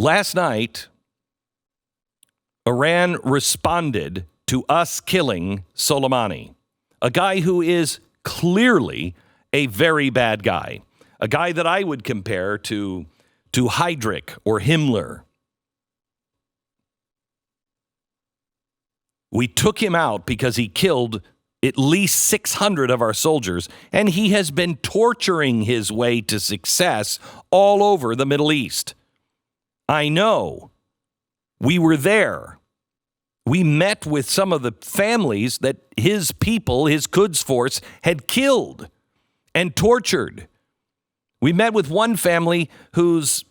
Last night, Iran responded to us killing Soleimani, a guy who is clearly a very bad guy, a guy that I would compare to Heydrich or Himmler. We took him out because he killed at least 600 of our soldiers, and he has been torturing his way to success all over the Middle East. I know. We were there. We met with some of the families that his people, his Quds force, had killed and tortured. We met with one family whose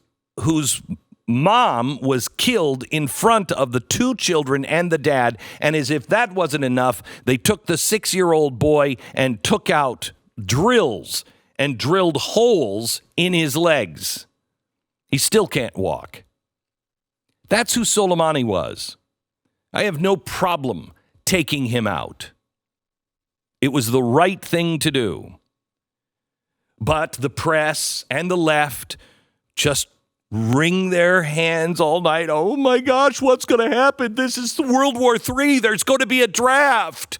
mom was killed in front of the two children and the dad, and as if that wasn't enough, they took the 6-year-old boy and took out drills and drilled holes in his legs. He still can't walk. That's who Soleimani was. I have no problem taking him out. It was the right thing to do. But the press and the left just wring their hands all night. Oh my gosh, what's going to happen? This is World War III. There's going to be a draft.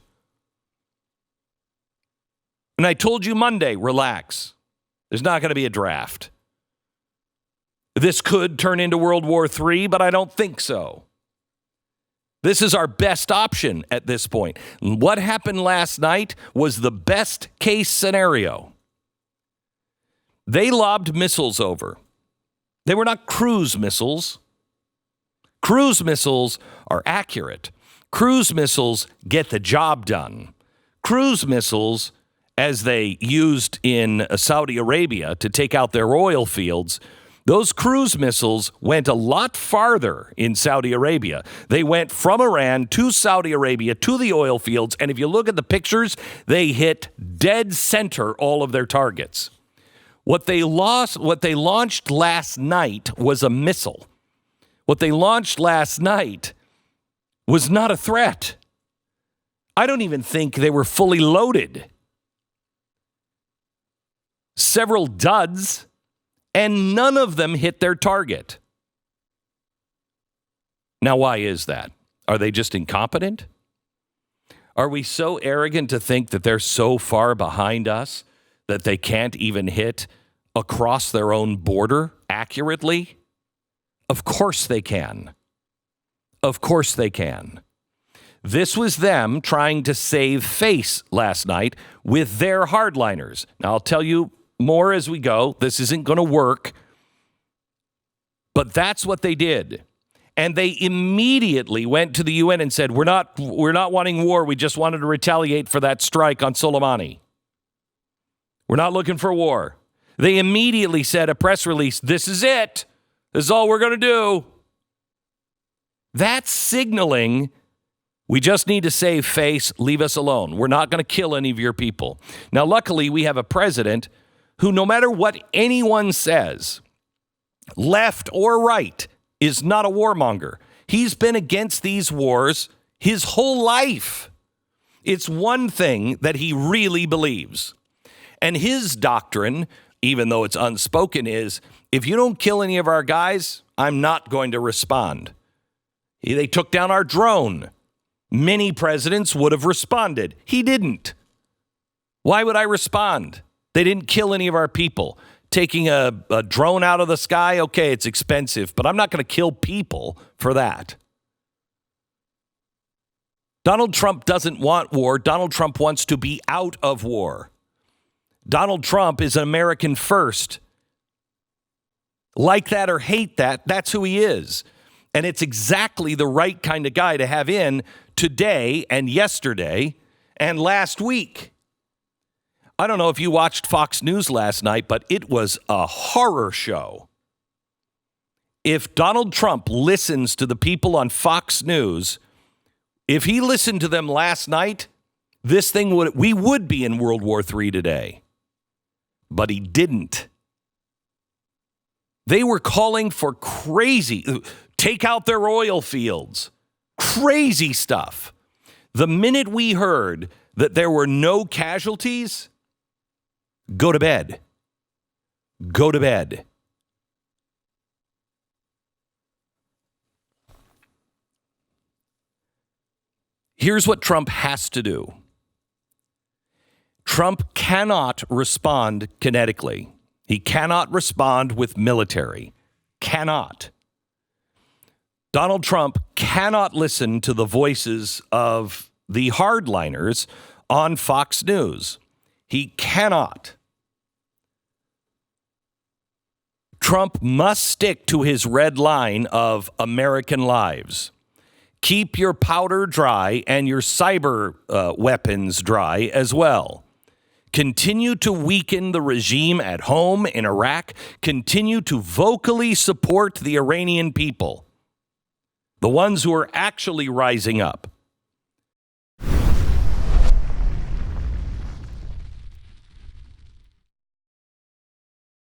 And I told you Monday, relax. There's not going to be a draft. This could turn into World War III, but I don't think so. This is our best option at this point. What happened last night was the best case scenario. They lobbed missiles over. They were not cruise missiles. Cruise missiles are accurate. Cruise missiles get the job done. Cruise missiles, as they used in Saudi Arabia to take out their oil fields, those cruise missiles went a lot farther in Saudi Arabia. They went from Iran to Saudi Arabia to the oil fields, and if you look at the pictures, they hit dead center all of their targets. What they launched last night was a missile. What they launched last night was not a threat. I don't even think they were fully loaded. Several duds, and none of them hit their target. Now, why is that? Are they just incompetent? Are we so arrogant to think that they're so far behind us that they can't even hit across their own border accurately? Of course they can. Of course they can. This was them trying to save face last night with their hardliners. Now, I'll tell you more as we go. This isn't going to work. But that's what they did. And they immediately went to the UN and said, we're not wanting war. We just wanted to retaliate for that strike on Soleimani. We're not looking for war. They immediately said, a press release, this is it. This is all we're going to do. That's signaling, we just need to save face, leave us alone. We're not going to kill any of your people. Now, luckily, we have a president who, no matter what anyone says, left or right, is not a warmonger. He's been against these wars his whole life. It's one thing that he really believes. And his doctrine, even though it's unspoken, is if you don't kill any of our guys, I'm not going to respond. They took down our drone. Many presidents would have responded. He didn't. Why would I respond? They didn't kill any of our people. Taking a drone out of the sky, okay, it's expensive, but I'm not going to kill people for that. Donald Trump doesn't want war. Donald Trump wants to be out of war. Donald Trump is an American first. Like that or hate that, that's who he is. And it's exactly the right kind of guy to have in today and yesterday and last week. I don't know if you watched Fox News last night, but it was a horror show. If Donald Trump listens to the people on Fox News, if he listened to them last night, we would be in World War III today. But he didn't. They were calling for crazy, take out their oil fields, crazy stuff. The minute we heard that there were no casualties, go to bed. Go to bed. Here's what Trump has to do. Trump cannot respond kinetically. He cannot respond with military. Cannot. Donald Trump cannot listen to the voices of the hardliners on Fox News. He cannot. Trump must stick to his red line of American lives. Keep your powder dry and your cyber weapons dry as well. Continue to weaken the regime at home in Iraq. Continue to vocally support the Iranian people, the ones who are actually rising up.